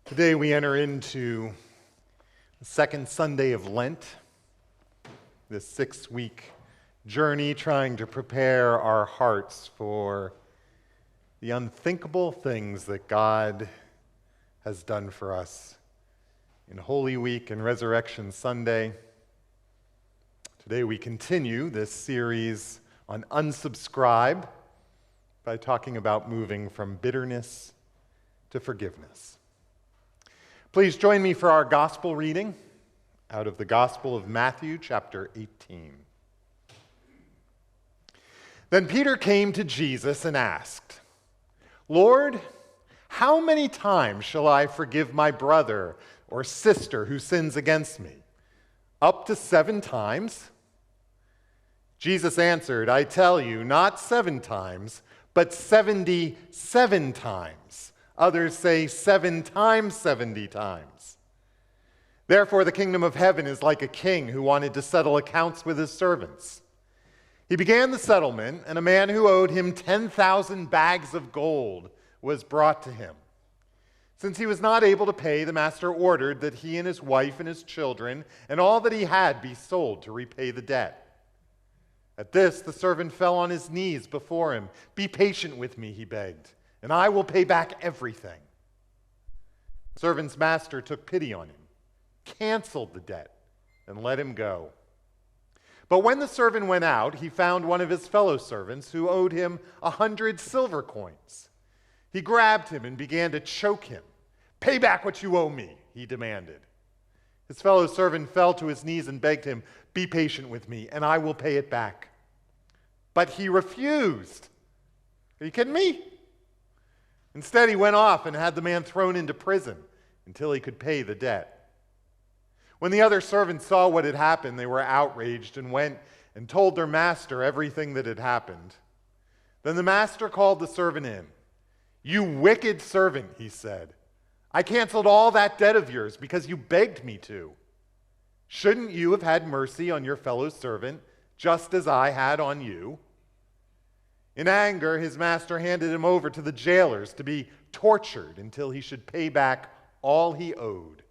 Today we enter into the second Sunday of Lent, this 6-week journey trying to prepare our hearts for the unthinkable things that God has done for us in Holy Week and Resurrection Sunday. Today we continue this series on unsubscribe by talking about moving from bitterness to forgiveness. Please join me for our gospel reading out of the Gospel of Matthew, chapter 18. Then Peter came to Jesus and asked, "Lord, how many times shall I forgive my brother or sister who sins against me? Up to 7 times?" Jesus answered, "I tell you, not 7 times, but 77 times. Others say 7 times 70 times. Therefore, the kingdom of heaven is like a king who wanted to settle accounts with his servants. He began the settlement, and a man who owed him 10,000 bags of gold was brought to him. Since he was not able to pay, the master ordered that he and his wife and his children and all that he had be sold to repay the debt. At this, the servant fell on his knees before him. "Be patient with me," he begged, "and I will pay back everything." The servant's master took pity on him, canceled the debt, and let him go. But when the servant went out, he found one of his fellow servants who owed him 100 silver coins. He grabbed him and began to choke him. "Pay back what you owe me," he demanded. His fellow servant fell to his knees and begged him, "Be patient with me, and I will pay it back." But he refused. Are you kidding me? Instead, he went off and had the man thrown into prison until he could pay the debt. When the other servants saw what had happened, they were outraged and went and told their master everything that had happened. Then the master called the servant in. "You wicked servant," he said. "I canceled all that debt of yours because you begged me to. Shouldn't you have had mercy on your fellow servant, just as I had on you?" In anger, his master handed him over to the jailers to be tortured until he should pay back all he owed.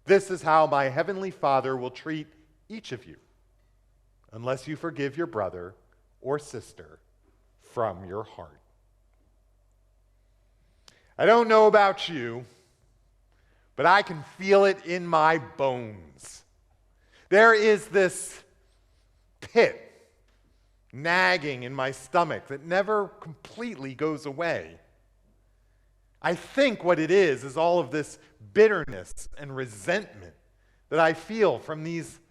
This is how my heavenly Father will treat each of you, unless you forgive your brother or sister from your heart. I don't know about you, but I can feel it in my bones. There is this pit nagging in my stomach that never completely goes away. I think what it is all of this bitterness and resentment that I feel from these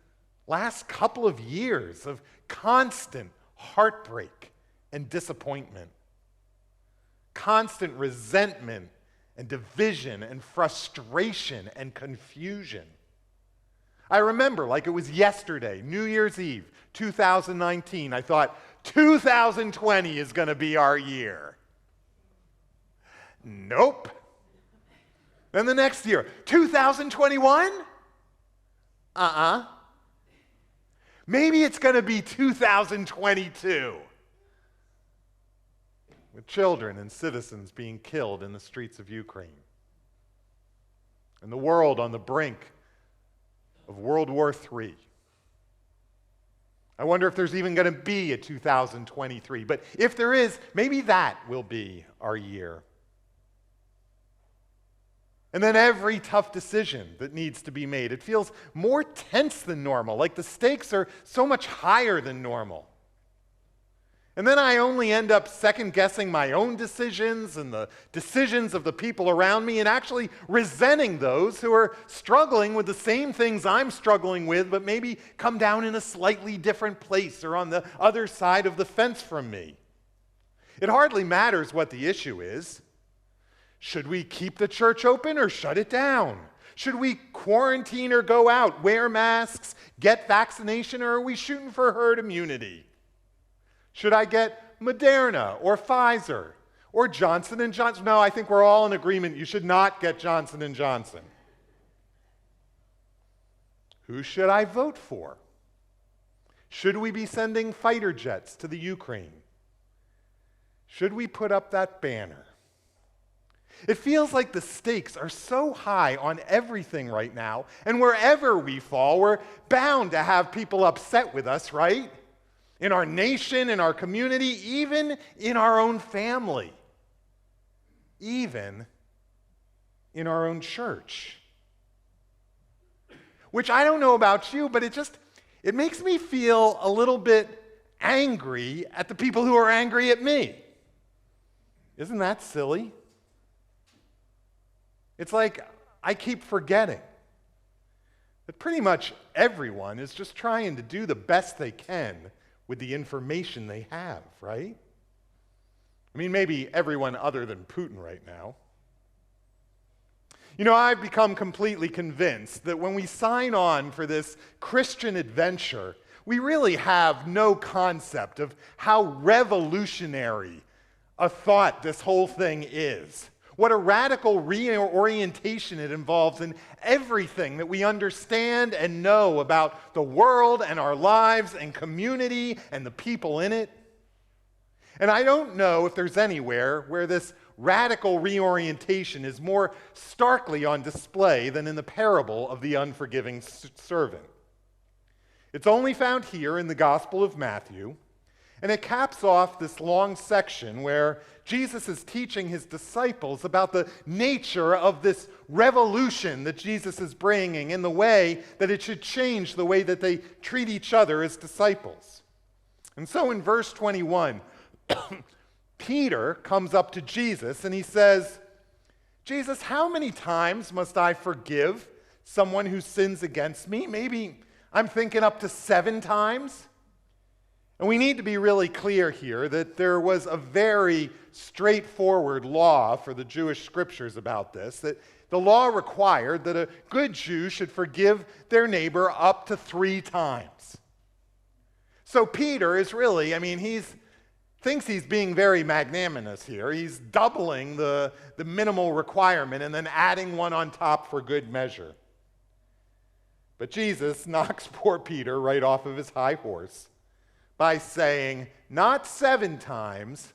last couple of years of constant heartbreak and disappointment. Constant resentment and division and frustration and confusion. I remember like it was yesterday, New Year's Eve, 2019. I thought, 2020 is going to be our year. Nope. Then the next year, 2021? Maybe it's going to be 2022. With children and citizens being killed in the streets of Ukraine. And the world on the brink of World War III. I wonder if there's even going to be a 2023. But if there is, maybe that will be our year. And then every tough decision that needs to be made, it feels more tense than normal, like the stakes are so much higher than normal. And then I only end up second-guessing my own decisions and the decisions of the people around me and actually resenting those who are struggling with the same things I'm struggling with, but maybe come down in a slightly different place or on the other side of the fence from me. It hardly matters what the issue is. Should we keep the church open or shut it down? Should we quarantine or go out, wear masks, get vaccination, or are we shooting for herd immunity? Should I get Moderna or Pfizer or Johnson & Johnson? No, I think we're all in agreement you should not get Johnson & Johnson. Who should I vote for? Should we be sending fighter jets to the Ukraine? Should we put up that banner? It feels like the stakes are so high on everything right now, and wherever we fall, we're bound to have people upset with us, right? In our nation, in our community, even in our own family, even in our own church. Which I don't know about you, but it makes me feel a little bit angry at the people who are angry at me. Isn't that silly? It's like I keep forgetting that pretty much everyone is just trying to do the best they can with the information they have, right? I mean, maybe everyone other than Putin right now. You know, I've become completely convinced that when we sign on for this Christian adventure, we really have no concept of how revolutionary a thought this whole thing is. What a radical reorientation it involves in everything that we understand and know about the world and our lives and community and the people in it. And I don't know if there's anywhere where this radical reorientation is more starkly on display than in the parable of the unforgiving servant. It's only found here in the Gospel of Matthew, and it caps off this long section where Jesus is teaching his disciples about the nature of this revolution that Jesus is bringing in the way that it should change the way that they treat each other as disciples. And so in verse 21, Peter comes up to Jesus and he says, Jesus, how many times must I forgive someone who sins against me? Maybe I'm thinking up to 7 times. And we need to be really clear here that there was a very straightforward law for the Jewish scriptures about this, that the law required that a good Jew should forgive their neighbor up to 3 times. So Peter is really, he thinks he's being very magnanimous here. He's doubling the minimal requirement and then adding one on top for good measure. But Jesus knocks poor Peter right off of his high horse by saying, not 7 times,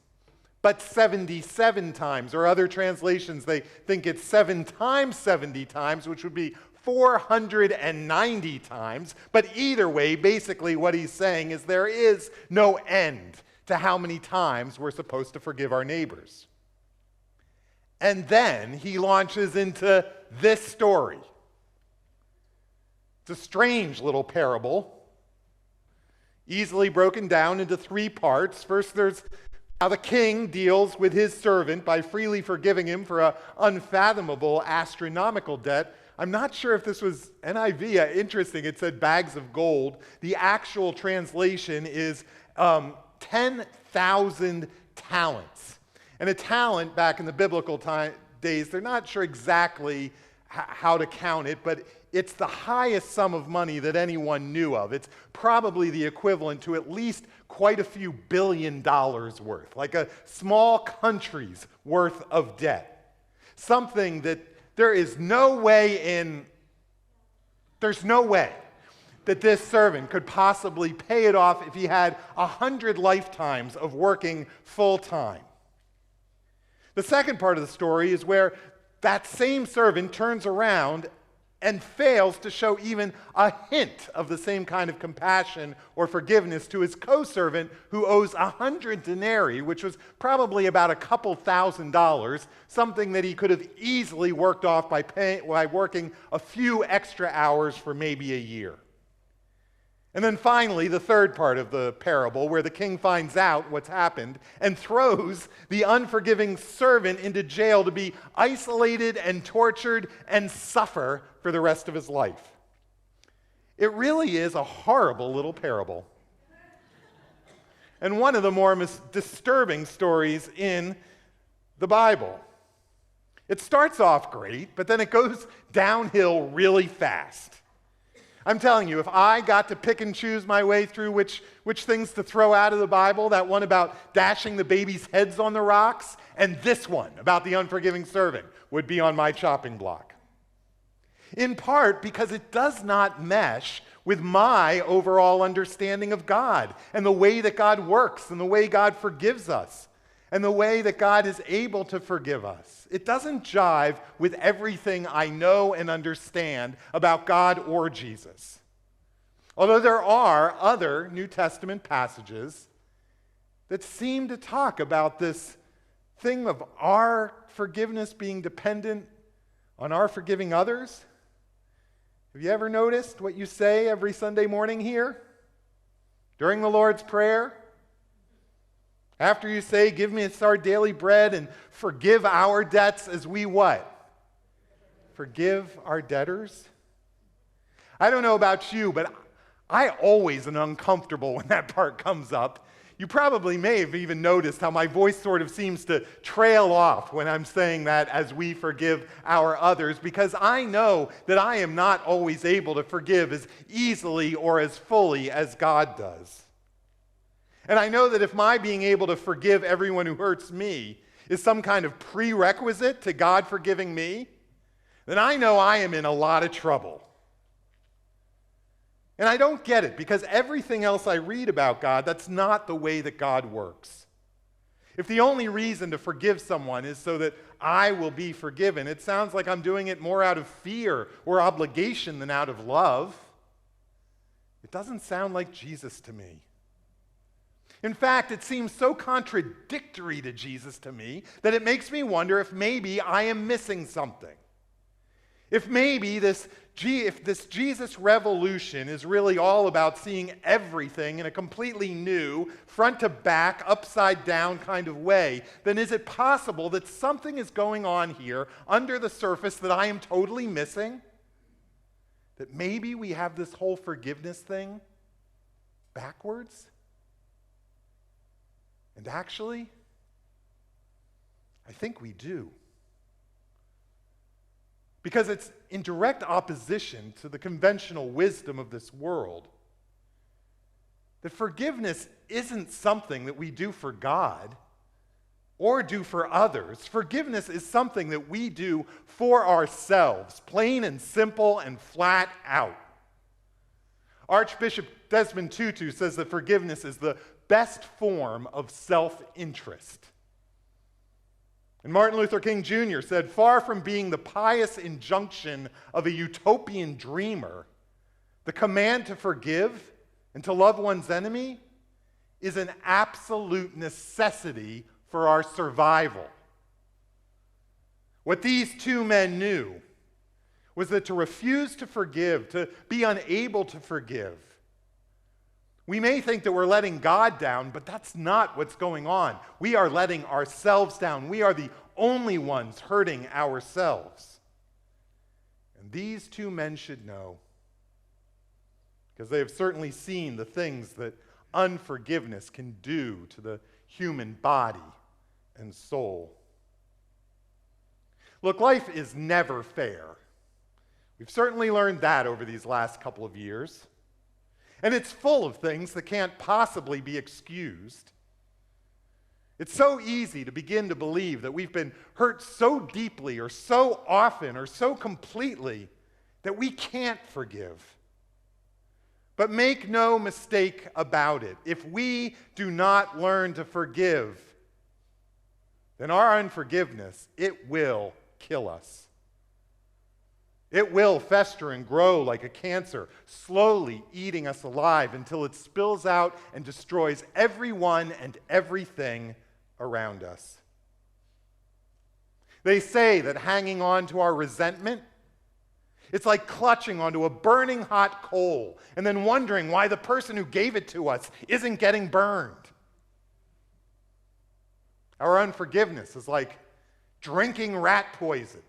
but 77 times. Or other translations, they think it's 7 times 70 times, which would be 490 times. But either way, basically what he's saying is there is no end to how many times we're supposed to forgive our neighbors. And then he launches into this story. It's a strange little parable, easily broken down into 3 parts. First, there's how the king deals with his servant by freely forgiving him for an unfathomable astronomical debt. I'm not sure if this was NIV. Interesting, it said bags of gold. The actual translation is 10,000 talents. And a talent back in the biblical days, they're not sure exactly how to count it, but it's the highest sum of money that anyone knew of. It's probably the equivalent to at least quite a few $1 billion worth, like a small country's worth of debt. Something that there's no way that this servant could possibly pay it off if he had 100 lifetimes of working full time. The second part of the story is where that same servant turns around and fails to show even a hint of the same kind of compassion or forgiveness to his co-servant who owes 100 denarii, which was probably about a couple $1,000, something that he could have easily worked off by working a few extra hours for maybe a year. And then finally, the third part of the parable, where the king finds out what's happened and throws the unforgiving servant into jail to be isolated and tortured and suffer for the rest of his life. It really is a horrible little parable. And one of the more disturbing stories in the Bible. It starts off great, but then it goes downhill really fast. I'm telling you, if I got to pick and choose my way through which things to throw out of the Bible, that one about dashing the babies' heads on the rocks, and this one about the unforgiving servant would be on my chopping block. In part because it does not mesh with my overall understanding of God and the way that God works and the way God forgives us. and the way that God is able to forgive us. It doesn't jive with everything I know and understand about God or Jesus. Although there are other New Testament passages that seem to talk about this thing of our forgiveness being dependent on our forgiving others. Have you ever noticed what you say every Sunday morning here? During the Lord's Prayer? After you say, give me our daily bread and forgive our debts as we what? Forgive our debtors? I don't know about you, but I always am uncomfortable when that part comes up. You probably may have even noticed how my voice sort of seems to trail off when I'm saying that as we forgive our others, because I know that I am not always able to forgive as easily or as fully as God does. And I know that if my being able to forgive everyone who hurts me is some kind of prerequisite to God forgiving me, then I know I am in a lot of trouble. And I don't get it, because everything else I read about God, that's not the way that God works. If the only reason to forgive someone is so that I will be forgiven, it sounds like I'm doing it more out of fear or obligation than out of love. It doesn't sound like Jesus to me. In fact, it seems so contradictory to Jesus to me that it makes me wonder if maybe I am missing something. If maybe this Jesus revolution is really all about seeing everything in a completely new, front to back, upside down kind of way, then is it possible that something is going on here under the surface that I am totally missing? That maybe we have this whole forgiveness thing backwards? And actually, I think we do. Because it's in direct opposition to the conventional wisdom of this world. That forgiveness isn't something that we do for God or do for others. Forgiveness is something that we do for ourselves, plain and simple and flat out. Archbishop Desmond Tutu says that forgiveness is the best form of self-interest. And Martin Luther King Jr. said, far from being the pious injunction of a utopian dreamer, the command to forgive and to love one's enemy is an absolute necessity for our survival. What these two men knew was that to refuse to forgive, to be unable to forgive, we may think that we're letting God down, but that's not what's going on. We are letting ourselves down. We are the only ones hurting ourselves. And these two men should know, because they have certainly seen the things that unforgiveness can do to the human body and soul. Look, life is never fair. We've certainly learned that over these last couple of years. And it's full of things that can't possibly be excused. It's so easy to begin to believe that we've been hurt so deeply or so often or so completely that we can't forgive. But make no mistake about it. If we do not learn to forgive, then our unforgiveness, it will kill us. It will fester and grow like a cancer, slowly eating us alive until it spills out and destroys everyone and everything around us. They say that hanging on to our resentment, it's like clutching onto a burning hot coal and then wondering why the person who gave it to us isn't getting burned. Our unforgiveness is like drinking rat poison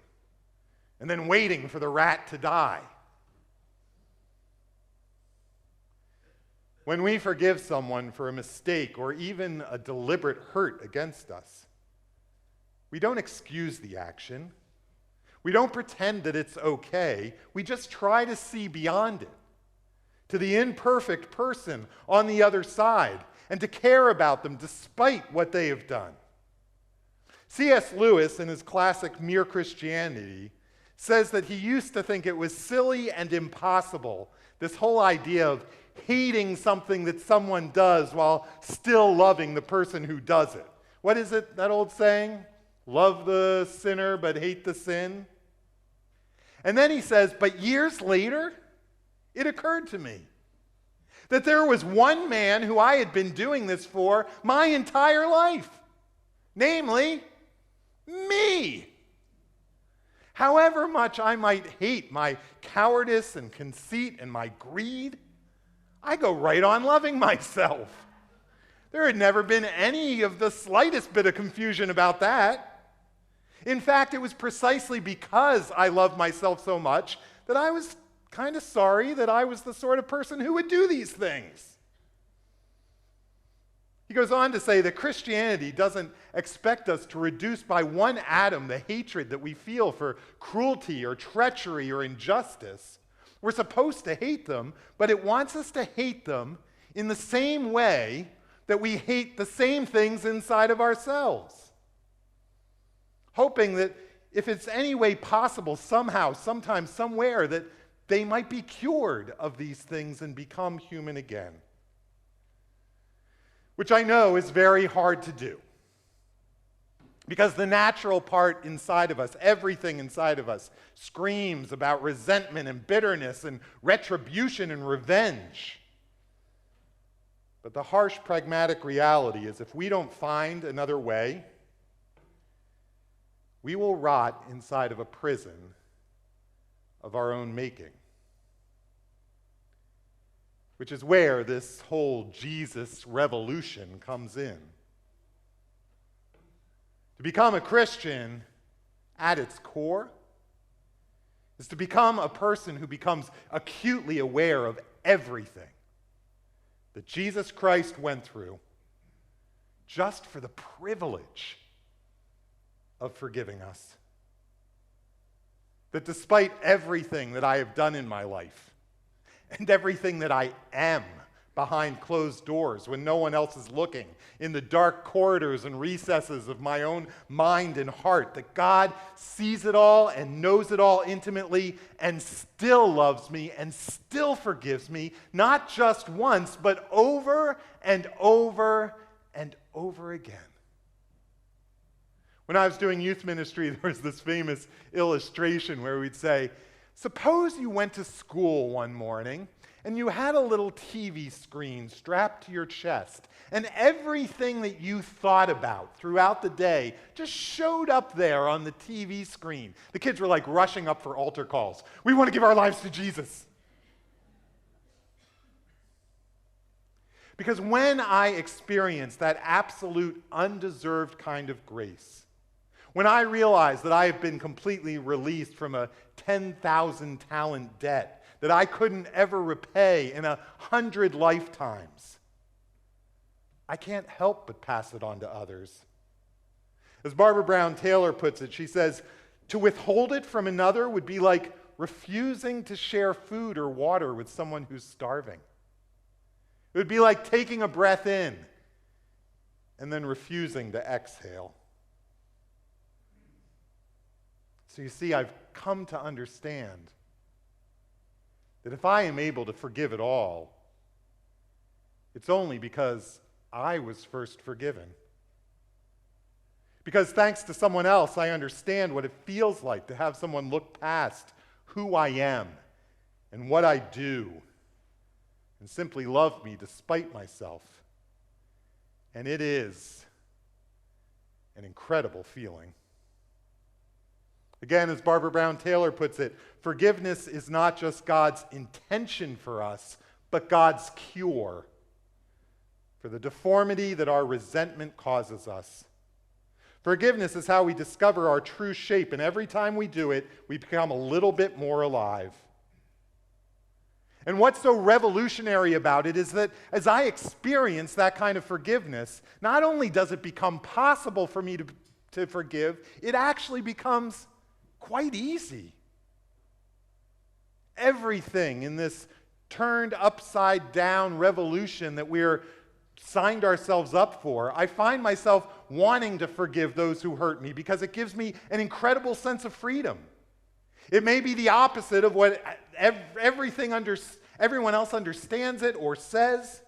and then waiting for the rat to die. When we forgive someone for a mistake or even a deliberate hurt against us, we don't excuse the action. We don't pretend that it's okay. We just try to see beyond it, to the imperfect person on the other side, and to care about them despite what they have done. C.S. Lewis, in his classic Mere Christianity, says that he used to think it was silly and impossible, this whole idea of hating something that someone does while still loving the person who does it. What is it, that old saying? Love the sinner but hate the sin. And then he says, but years later, it occurred to me that there was one man who I had been doing this for my entire life, namely, me. However much I might hate my cowardice and conceit and my greed, I go right on loving myself. There had never been any of the slightest bit of confusion about that. In fact, it was precisely because I loved myself so much that I was kind of sorry that I was the sort of person who would do these things. He goes on to say that Christianity doesn't expect us to reduce by one atom the hatred that we feel for cruelty or treachery or injustice. We're supposed to hate them, but it wants us to hate them in the same way that we hate the same things inside of ourselves. Hoping that if it's any way possible, somehow, sometime, somewhere, that they might be cured of these things and become human again. Which I know is very hard to do. Because the natural part inside of us, everything inside of us, screams about resentment and bitterness and retribution and revenge. But the harsh, pragmatic reality is if we don't find another way, we will rot inside of a prison of our own making. Which is where this whole Jesus revolution comes in. To become a Christian at its core is to become a person who becomes acutely aware of everything that Jesus Christ went through just for the privilege of forgiving us. That despite everything that I have done in my life and everything that I am behind closed doors when no one else is looking, in the dark corridors and recesses of my own mind and heart, that God sees it all and knows it all intimately and still loves me and still forgives me, not just once, but over and over and over again. When I was doing youth ministry, there was this famous illustration where we'd say, suppose you went to school one morning and you had a little TV screen strapped to your chest, and everything that you thought about throughout the day just showed up there on the TV screen. The kids were like rushing up for altar calls. We want to give our lives to Jesus. Because when I experience that absolute undeserved kind of grace, when I realize that I have been completely released from a 10,000 talent debt that I couldn't ever repay in 100 lifetimes, I can't help but pass it on to others. As Barbara Brown Taylor puts it, she says, to withhold it from another would be like refusing to share food or water with someone who's starving. It would be like taking a breath in and then refusing to exhale. So you see, I've come to understand that if I am able to forgive at all, it's only because I was first forgiven. Because thanks to someone else, I understand what it feels like to have someone look past who I am and what I do and simply love me despite myself. And it is an incredible feeling. Again, as Barbara Brown Taylor puts it, forgiveness is not just God's intention for us, but God's cure for the deformity that our resentment causes us. Forgiveness is how we discover our true shape, and every time we do it, we become a little bit more alive. And what's so revolutionary about it is that as I experience that kind of forgiveness, not only does it become possible for me to forgive, it actually becomes quite easy. Everything in this turned upside down revolution that we're signed ourselves up for, I find myself wanting to forgive those who hurt me because it gives me an incredible sense of freedom. It may be the opposite of what everyone else understands it or says.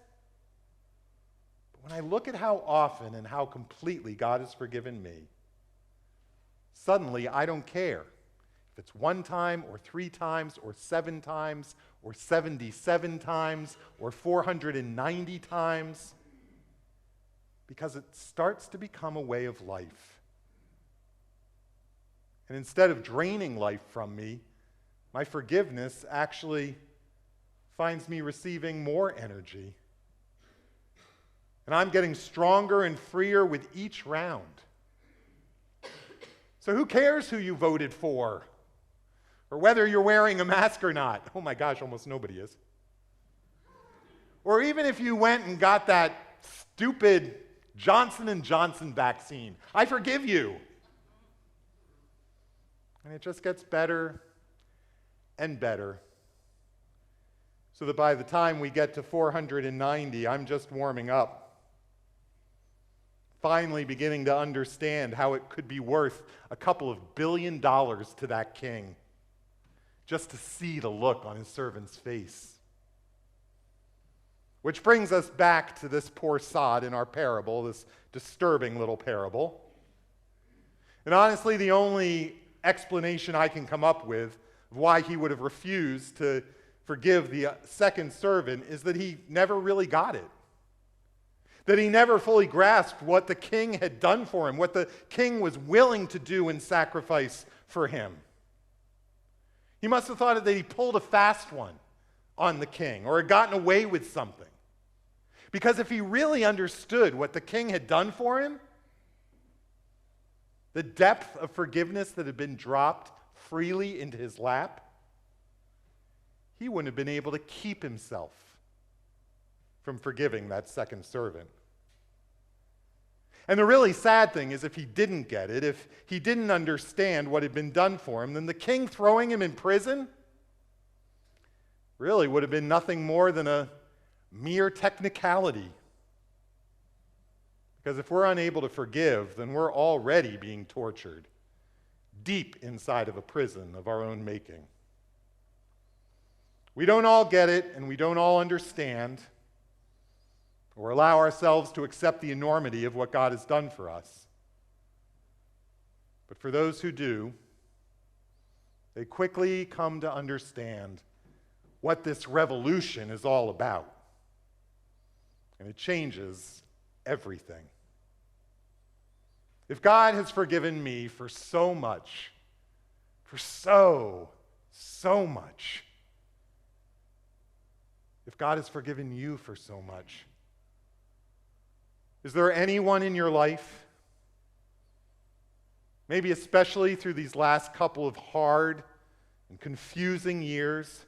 But When I look at how often and how completely God has forgiven me, suddenly I don't care if it's 1 time or 3 times or 7 times or 77 times or 490 times, because it starts to become a way of life. And instead of draining life from me, my forgiveness actually finds me receiving more energy. And I'm getting stronger and freer with each round. So who cares who you voted for? Or whether you're wearing a mask or not? Oh my gosh, almost nobody is. Or even if you went and got that stupid Johnson & Johnson vaccine. I forgive you. And it just gets better and better. So that by the time we get to 490, I'm just warming up. Finally beginning to understand how it could be worth a couple of $1 billion to that king just to see the look on his servant's face. Which brings us back to this poor sod in our parable, this disturbing little parable. And honestly, the only explanation I can come up with of why he would have refused to forgive the second servant is that he never really got it. That he never fully grasped what the king had done for him, what the king was willing to do in sacrifice for him. He must have thought that he pulled a fast one on the king or had gotten away with something. Because if he really understood what the king had done for him, the depth of forgiveness that had been dropped freely into his lap, he wouldn't have been able to keep himself from forgiving that second servant. And the really sad thing is if he didn't get it, if he didn't understand what had been done for him, then the king throwing him in prison really would have been nothing more than a mere technicality. Because if we're unable to forgive, then we're already being tortured deep inside of a prison of our own making. We don't all get it, and we don't all understand, or allow ourselves to accept the enormity of what God has done for us. But for those who do, they quickly come to understand what this revolution is all about. And it changes everything. If God has forgiven me for so much, for so much, if God has forgiven you for so much, is there anyone in your life, maybe especially through these last couple of hard and confusing years,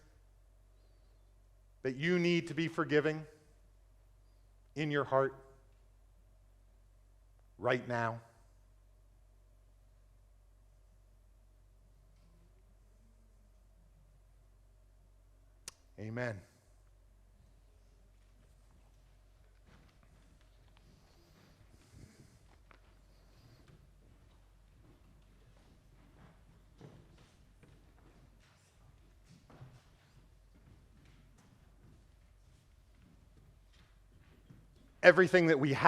that you need to be forgiving in your heart right now? Amen. Everything that we have